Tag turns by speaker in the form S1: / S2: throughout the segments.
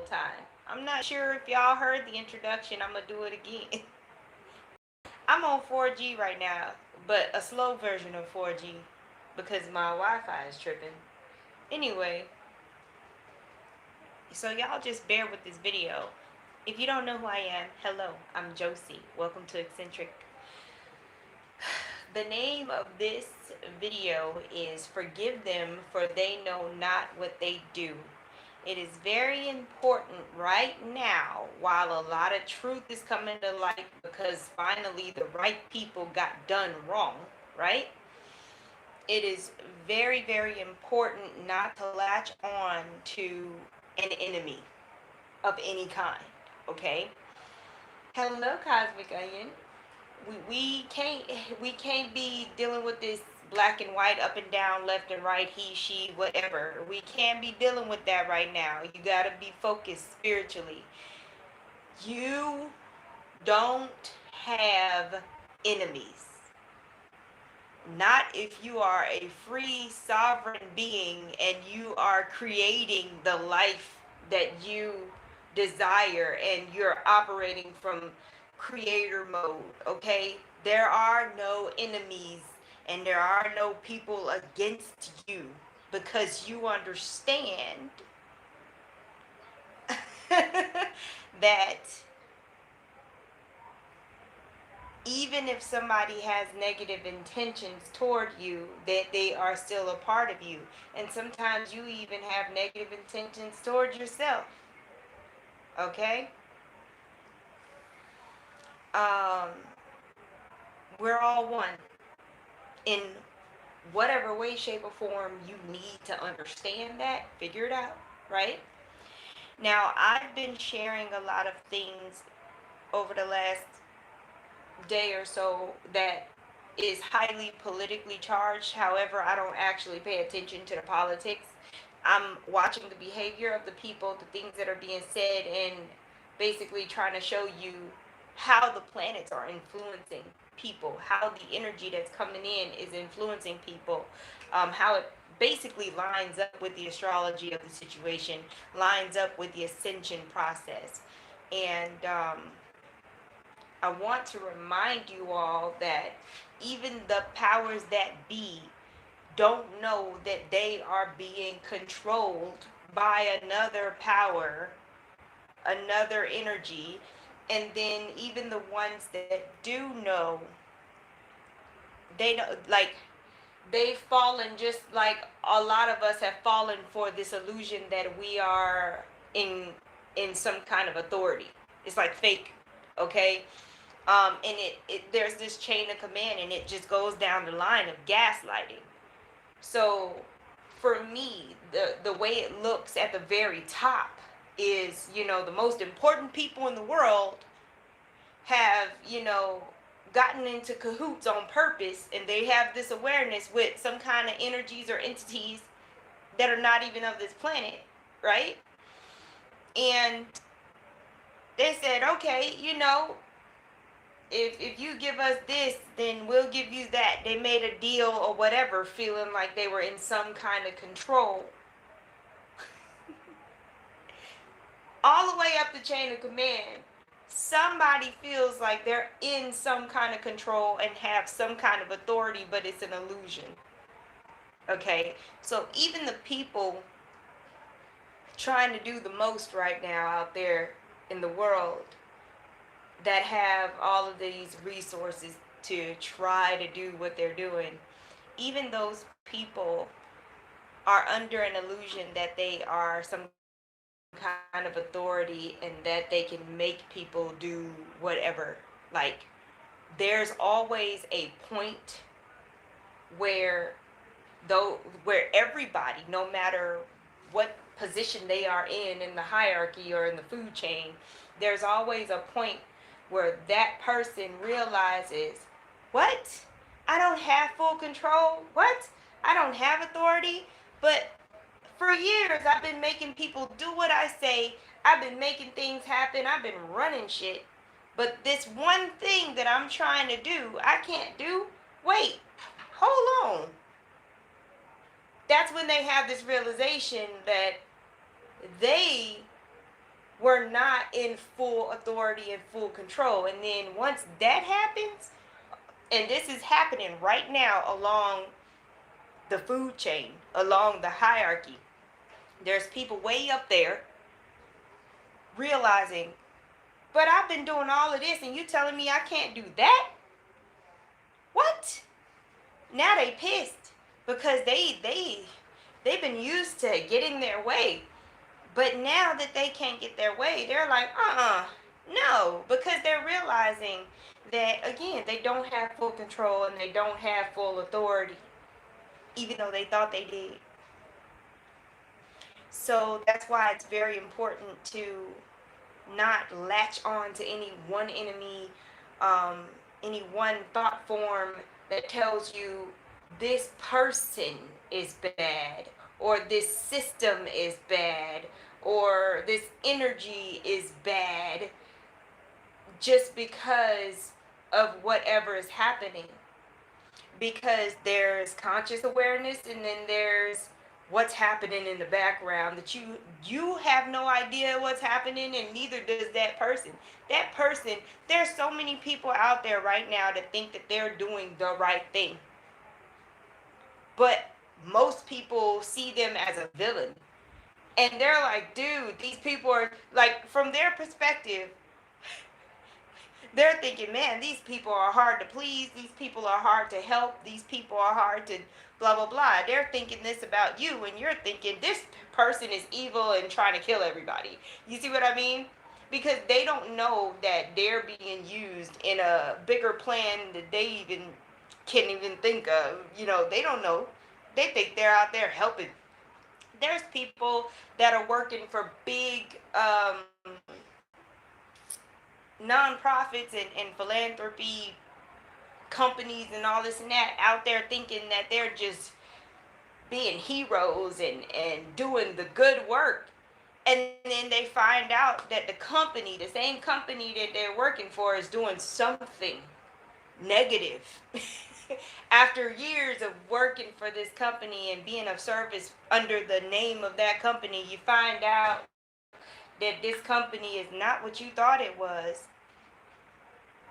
S1: time. I'm not sure if y'all heard the introduction. I'm going to do it again. I'm on 4G right now, but a slow version of 4G because my Wi-Fi is tripping. Anyway, so y'all just bear with this video. If you don't know who I am, hello, I'm Josie. Welcome to Eccentric. The name of this video is Forgive Them, for They Know Not What They Do. It is very important right now, while a lot of truth is coming to light because finally the right people got done wrong, right? It is very, very important not to latch on to an enemy of any kind, okay? Hello, Cosmic Onion. We can't be dealing with this black and white, up and down, left and right, he, she, whatever. We can't be dealing with that right now. You got to be focused spiritually. You don't have enemies. Not if you are a free sovereign being and you are creating the life that you desire and you're operating from creator mode, okay? There are no enemies and there are no people against you because you understand that even if somebody has negative intentions toward you, that they are still a part of you. And sometimes you even have negative intentions toward yourself. Okay? Um, we're all one. In whatever way, shape, or form you need to understand that, figure it out, right? Now, I've been sharing a lot of things over the last day or so that is highly politically charged. However, I don't actually pay attention to the politics. I'm watching the behavior of the people, the things that are being said, and basically trying to show you how the planets are influencing people, how the energy that's coming in is influencing people, how it basically lines up with the astrology of the situation, lines up with the ascension process. And I want to remind you all that even the powers that be don't know that they are being controlled by another power, another energy. And then even the ones that do know, they know, like, they've fallen just like a lot of us have fallen for this illusion that we are in some kind of authority. It's like fake, okay? And there's this chain of command, and it just goes down the line of gaslighting. So for me, the way it looks at the very top is, the most important people in the world have, gotten into cahoots on purpose, and they have this awareness with some kind of energies or entities that are not even of this planet, right? And they said, okay, if you give us this, then we'll give you that. They made a deal or whatever, feeling like they were in some kind of control. All the way up the chain of command, somebody feels like they're in some kind of control and have some kind of authority, but it's an illusion. Okay? So even the people trying to do the most right now out there in the world that have all of these resources to try to do what they're doing, even those people are under an illusion that they are some kind of authority and that they can make people do whatever. Like, there's always a point where where everybody, no matter what position they are in the hierarchy or in the food chain, there's always a point where that person realizes, what? I don't have full control? What? I don't have authority? But for years, I've been making people do what I say. I've been making things happen. I've been running shit. But this one thing that I'm trying to do, I can't do. Wait, hold on. That's when they have this realization that they we're not in full authority and full control. And then once that happens, and this is happening right now along the food chain, along the hierarchy, there's people way up there realizing, but I've been doing all of this and you telling me I can't do that? What? Now they pissed because they've been used to getting their way. But now that they can't get their way, they're like, no, because they're realizing that, again, they don't have full control and they don't have full authority, even though they thought they did. So that's why it's very important to not latch on to any one enemy, um, any one thought form that tells you this person is bad, or this system is bad, or this energy is bad, just because of whatever is happening. Because there's conscious awareness, and then there's what's happening in the background that you have no idea what's happening, and neither does that person. That person, there's so many people out there right now that think that they're doing the right thing, but most people see them as a villain, and they're like, dude, these people are like, from their perspective, they're thinking, man, these people are hard to please, these people are hard to help, these people are hard to blah blah blah. They're thinking this about you, and you're thinking this person is evil and trying to kill everybody. You see what I mean? Because they don't know that they're being used in a bigger plan that they even can't even think of. They don't know. They think they're out there helping. There's people that are working for big nonprofits and philanthropy companies and all this and that, out there thinking that they're just being heroes and doing the good work. And then they find out that the same company that they're working for, is doing something negative. After years of working for this company and being of service under the name of that company, you find out that this company is not what you thought it was.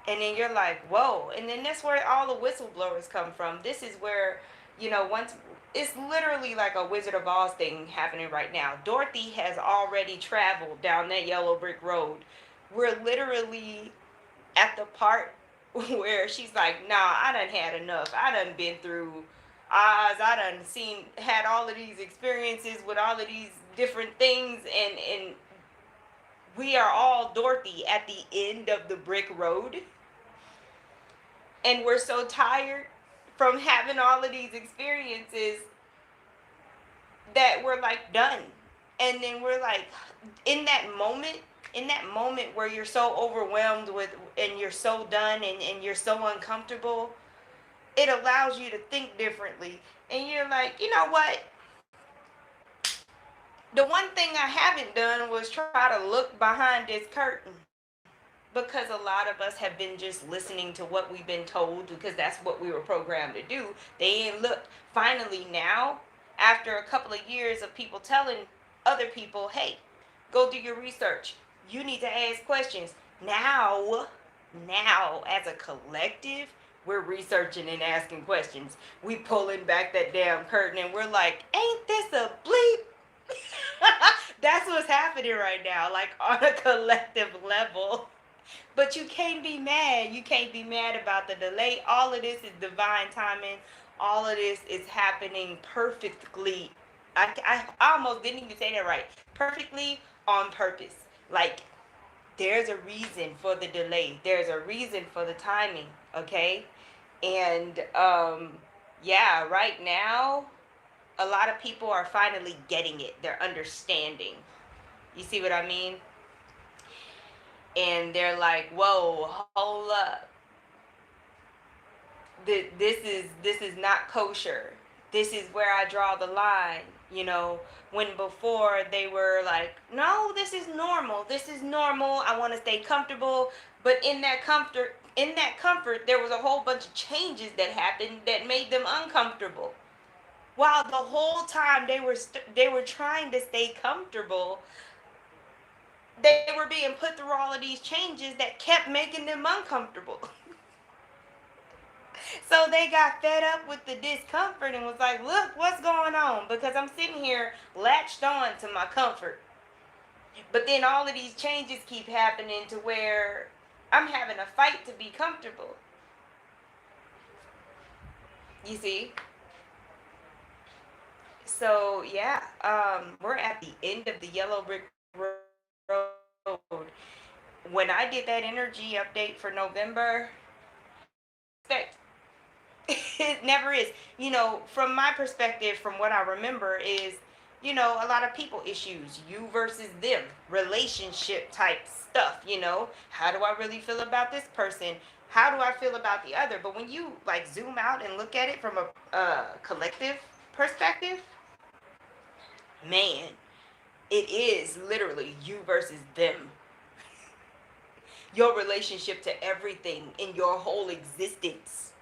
S1: And then you're like, whoa. And then that's where all the whistleblowers come from. This is where, once it's literally like a Wizard of Oz thing happening right now. Dorothy has already traveled down that yellow brick road. We're literally at the part where she's like, nah, I done had enough. I done been through Oz. I done had all of these experiences with all of these different things, and we are all Dorothy at the end of the brick road. And we're so tired from having all of these experiences that we're like done. And then we're like, in that moment where you're so overwhelmed with, and you're so done, and you're so uncomfortable, it allows you to think differently. And you're like, you know what? The one thing I haven't done was try to look behind this curtain. Because a lot of us have been just listening to what we've been told, because that's what we were programmed to do. They ain't looked. Finally now, after a couple of years of people telling other people, hey, go do your research, you need to ask questions. Now, as a collective, we're researching and asking questions. We pulling back that damn curtain, and we're like, ain't this a bleep? That's what's happening right now, like on a collective level. But you can't be mad. You can't be mad about the delay. All of this is divine timing. All of this is happening perfectly. I almost didn't even say that right. Perfectly on purpose. Like, there's a reason for the delay. There's a reason for the timing. Okay? And, yeah, right now, a lot of people are finally getting it. They're understanding. You see what I mean? And they're like, whoa, hold up. This is not kosher. This is where I draw the line. When before they were like, no, this is normal. This is normal. I want to stay comfortable. But in that comfort, there was a whole bunch of changes that happened that made them uncomfortable. While the whole time they were trying to stay comfortable, They were being put through all of these changes that kept making them uncomfortable. So they got fed up with the discomfort and was like, look, what's going on? Because I'm sitting here latched on to my comfort. But then all of these changes keep happening to where I'm having a fight to be comfortable. You see? So yeah, we're at the end of the yellow brick road. When I did that energy update for November, expect it never is. You know, from my perspective, from what I remember, is, you know, a lot of people issues, you versus them, relationship type stuff. You know, how do I really feel about this person? How do I feel about the other? But when you like zoom out and look at it from a collective perspective, man, it is literally you versus them. Your relationship to everything in your whole existence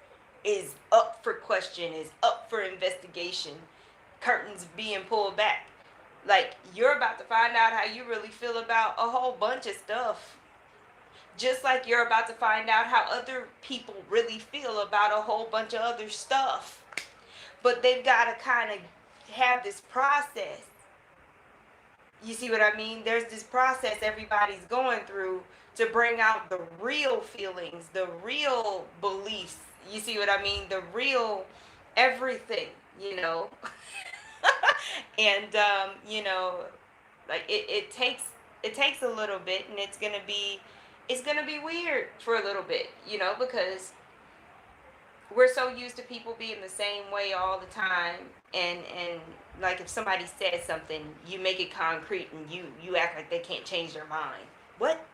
S1: is up for question, is up for investigation, curtains being pulled back. Like, you're about to find out how you really feel about a whole bunch of stuff. Just like you're about to find out how other people really feel about a whole bunch of other stuff. But they've got to kind of have this process. You see what I mean? There's this process everybody's going through to bring out the real feelings, the real beliefs. You see what I mean? The real everything, you know? And you know, like it takes a little bit, and it's gonna be weird for a little bit, you know, because we're so used to people being the same way all the time. And like, if somebody says something, you make it concrete, and you act like they can't change their mind. What?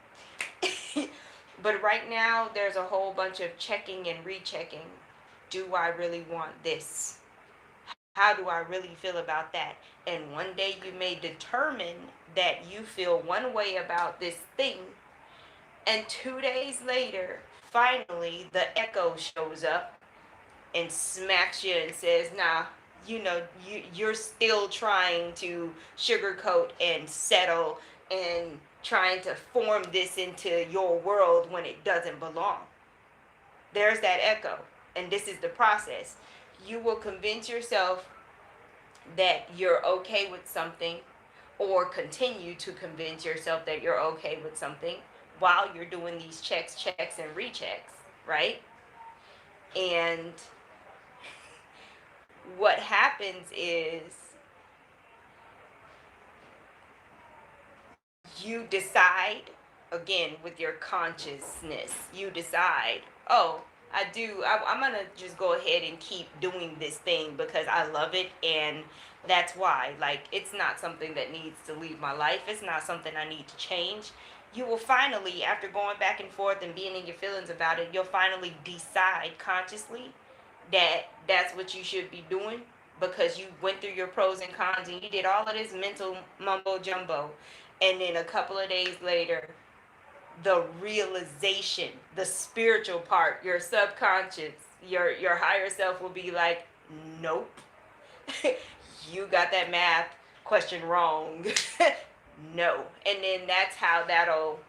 S1: But right now there's a whole bunch of checking and rechecking. Do I really want this? How do I really feel about that? And one day you may determine that you feel one way about this thing, and 2 days later, finally, the echo shows up and smacks you and says, nah, you know, you're still trying to sugarcoat and settle and trying to form this into your world when it doesn't belong. There's that echo. And this is the process. You will convince yourself that you're okay with something, or continue to convince yourself that you're okay with something while you're doing these checks, and rechecks, right? And what happens is you decide, again, with your consciousness, you decide, oh, I'm gonna just go ahead and keep doing this thing because I love it, and that's why. Like, it's not something that needs to leave my life, it's not something I need to change. You will finally, after going back and forth and being in your feelings about it, you'll finally decide consciously that that's what you should be doing, because you went through your pros and cons and you did all of this mental mumbo jumbo. And then a couple of days later, the realization, the spiritual part, your subconscious, your higher self will be like, nope, you got that math question wrong. No. And then that's how that'll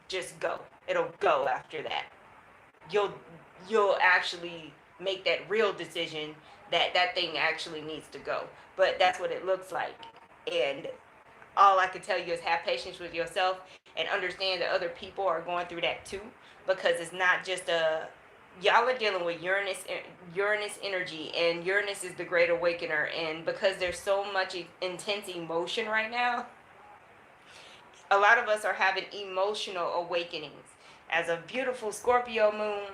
S1: just go. It'll go after that. You'll you'll actually make that real decision that that thing actually needs to go. But that's what it looks like. And all I can tell you is have patience with yourself and understand that other people are going through that too, because it's not just a, y'all are dealing with Uranus energy, and Uranus is the great awakener. And because there's so much intense emotion right now, a lot of us are having emotional awakenings. As a beautiful Scorpio moon,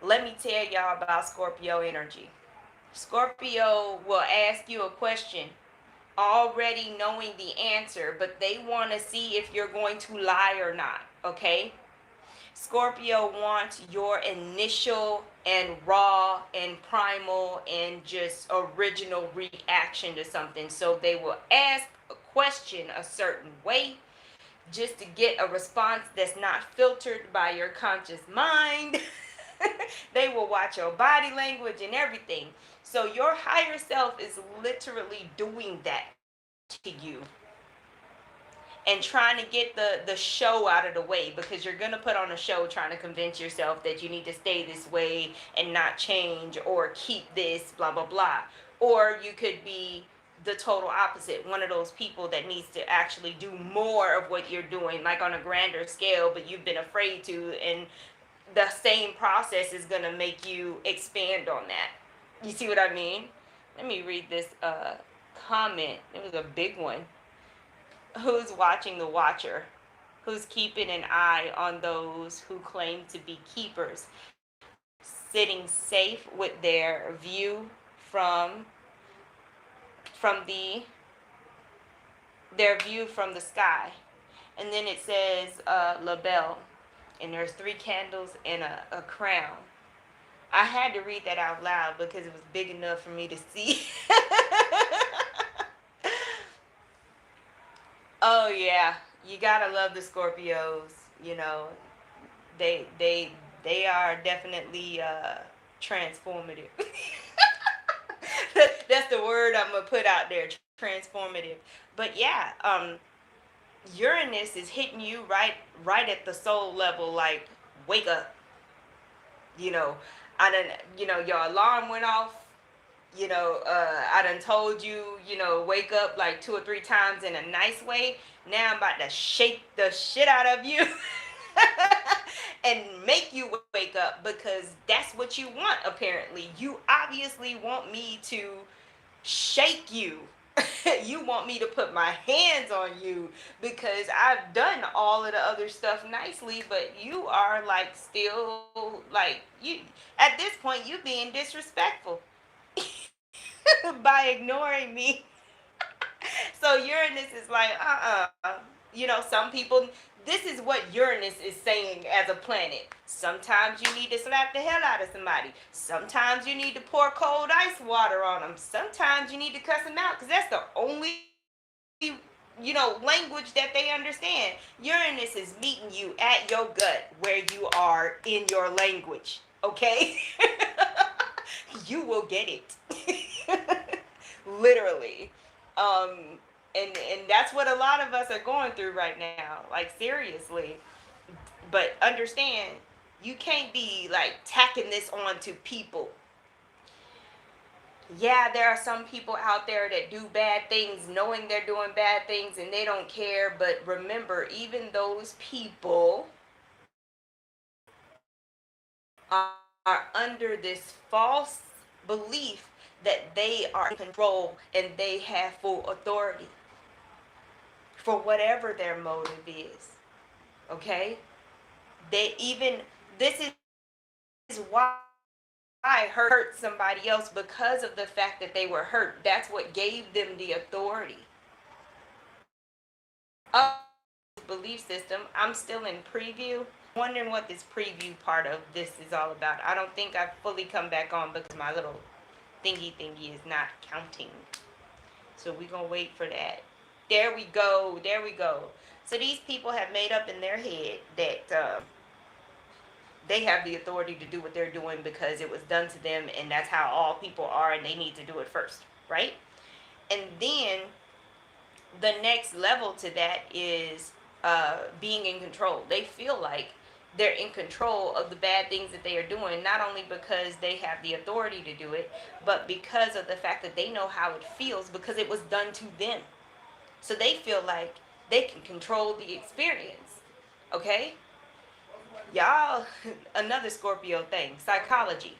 S1: let me tell y'all about Scorpio energy. Scorpio will ask you a question already knowing the answer, but they want to see if you're going to lie or not, okay? Scorpio wants your initial and raw and primal and just original reaction to something. So they will ask a question a certain way just to get a response that's not filtered by your conscious mind. They will watch your body language and everything. So your higher self is literally doing that to you. and trying to get the show out of the way, because you're going to put on a show trying to convince yourself that you need to stay this way and not change or keep this, blah blah blah. Or you could be the total opposite, one of those people that needs to actually do more of what you're doing, like on a grander scale, but you've been afraid to, and the same process is going to make you expand on that. You see what I mean? Let me read this comment. It was a big one. Who's watching the watcher? Who's keeping an eye on those who claim to be keepers, sitting safe with their view from the sky? And then it says label, and there's 3 candles and a crown. I had to read that out loud because it was big enough for me to see. Oh yeah, you gotta love the Scorpios. You know, they they they are definitely transformative. That's the word I'm gonna put out there. Transformative. But yeah, Uranus is hitting you right at the soul level. Like, wake up. You know, I done. You know, your alarm went off. I done told you, wake up like 2 or 3 times in a nice way. Now I'm about to shake the shit out of you and make you wake up, because that's what you want, apparently. You obviously want me to shake you. You want me to put my hands on you, because I've done all of the other stuff nicely, but you are like still like you at this point you being disrespectful by ignoring me. So Uranus is like, some people, this is what Uranus is saying as a planet. Sometimes you need to slap the hell out of somebody. Sometimes you need to pour cold ice water on them. Sometimes you need to cuss them out, because that's the only, language that they understand. Uranus is meeting you at your gut where you are in your language. Okay? You will get it. Literally. And that's what a lot of us are going through right now, like, seriously. But understand, you can't be like tacking this on to people. Yeah, there are some people out there that do bad things knowing they're doing bad things and they don't care, but remember, even those people are under this false belief that they are in control and they have full authority for whatever their motive is. Okay? This is why I hurt somebody else, because of the fact that they were hurt. That's what gave them the authority. Belief system. I'm still in preview. Wondering what this preview part of this is all about. I don't think I've fully come back on because my little thingy is not counting. So we're going to wait for that. There we go. So these people have made up in their head that they have the authority to do what they're doing because it was done to them, and that's how all people are, and they need to do it first, right? And then the next level to that is being in control. They feel like they're in control of the bad things that they are doing, not only because they have the authority to do it, but because of the fact that they know how it feels because it was done to them. So they feel like they can control the experience. Okay? Y'all, another Scorpio thing, psychology.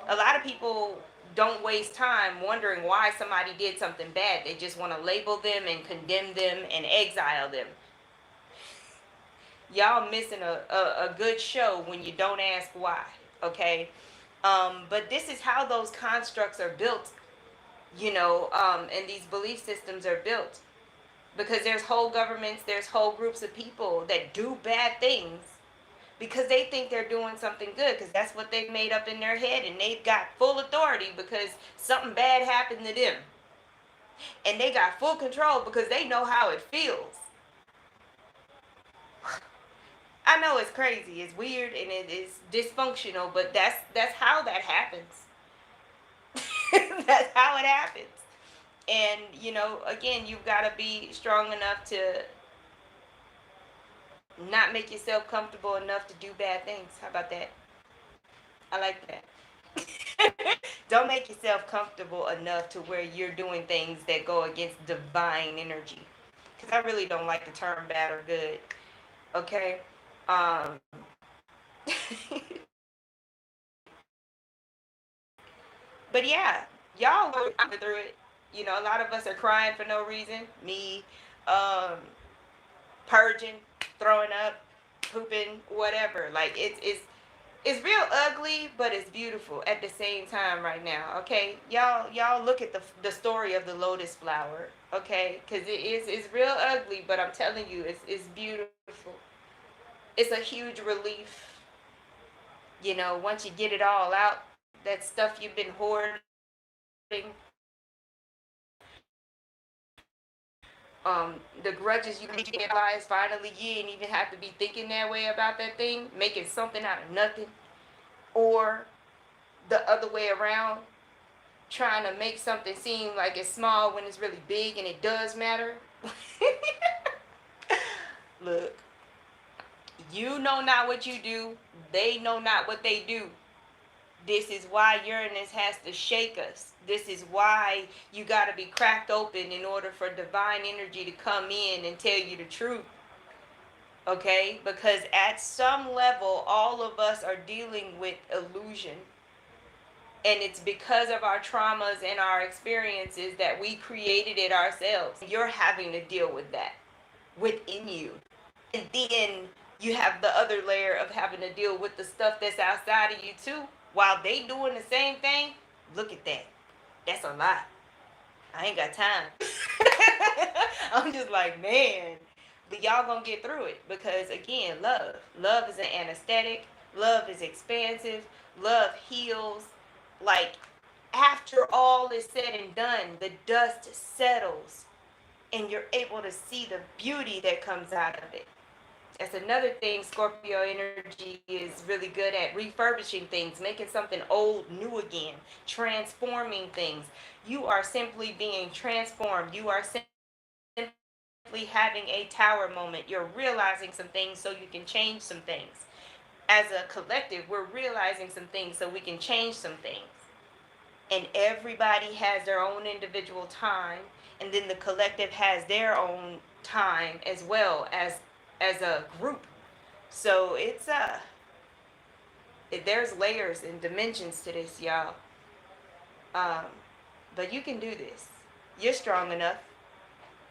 S1: A lot of people don't waste time wondering why somebody did something bad. They just want to label them and condemn them and exile them. Y'all missing a good show when you don't ask why, okay? But this is how those constructs are built, and these belief systems are built. Because there's whole governments, there's whole groups of people that do bad things because they think they're doing something good, because that's what they've made up in their head, and they've got full authority because something bad happened to them. And they got full control because they know how it feels. I know it's crazy, it's weird, and it is dysfunctional, but that's how that happens. That's how it happens. And again, you've got to be strong enough to Not make yourself comfortable enough to do bad things. How about that? I like that. Don't make yourself comfortable enough to where you're doing things that go against divine energy. Because I really don't like the term bad or good. Okay? Um, but yeah, y'all are going through it. You know, a lot of us are crying for no reason. Me, um, purging, throwing up, pooping, whatever. Like it's real ugly, but it's beautiful at the same time right now. Okay, y'all look at the story of the lotus flower. Okay, because it's real ugly, but I'm telling you, it's beautiful. It's a huge relief. You know, once you get it all out, that stuff you've been hoarding, the grudges you realize finally you didn't even have to be thinking that way about that thing, making something out of nothing, or the other way around, trying to make something seem like it's small when it's really big and it does matter. Look, you know not what you do, they know not what they do. This is why Uranus has to shake us. This is why you got to be cracked open in order for divine energy to come in and tell you the truth. Okay? Because at some level, all of us are dealing with illusion. And it's because of our traumas and our experiences that we created it ourselves. You're having to deal with that within you. And then you have the other layer of having to deal with the stuff that's outside of you too. While they doing the same thing, look at that. That's a lot. I ain't got time. I'm just like, man. But y'all gonna get through it because again, love. Love is an anesthetic. Love is expansive. Love heals. Like after all is said and done, the dust settles and you're able to see the beauty that comes out of it. That's another thing Scorpio energy is really good at, refurbishing things, making something old new again, transforming things. You are simply being transformed. You are simply having a tower moment. You're realizing some things so you can change some things. As a collective, we're realizing some things so we can change some things. And everybody has their own individual time, and then the collective has their own time as well as a group. So there's layers and dimensions to this, y'all. Um, but you can do this. You're strong enough.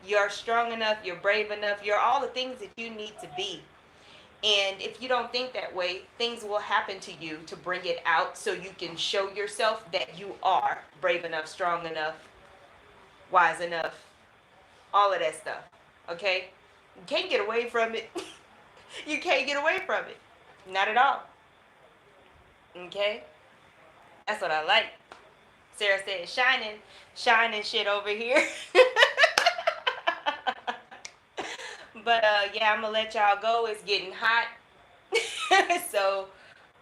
S1: You're strong enough. You're brave enough. You're all the things that you need to be. And if you don't think that way, things will happen to you to bring it out so you can show yourself that you are brave enough, strong enough, wise enough, all of that stuff. Okay? You can't get away from it. You can't get away from it. Not at all. Okay? That's what I like. Sarah said, shining shit over here. But yeah, I'm gonna let y'all go. It's getting hot. So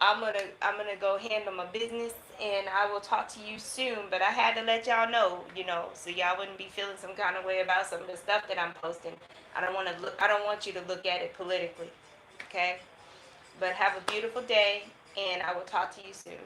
S1: I'm gonna go handle my business and I will talk to you soon. But I had to let y'all know, so y'all wouldn't be feeling some kind of way about some of the stuff that I'm posting. I don't want you to look at it politically. Okay? But have a beautiful day and I will talk to you soon.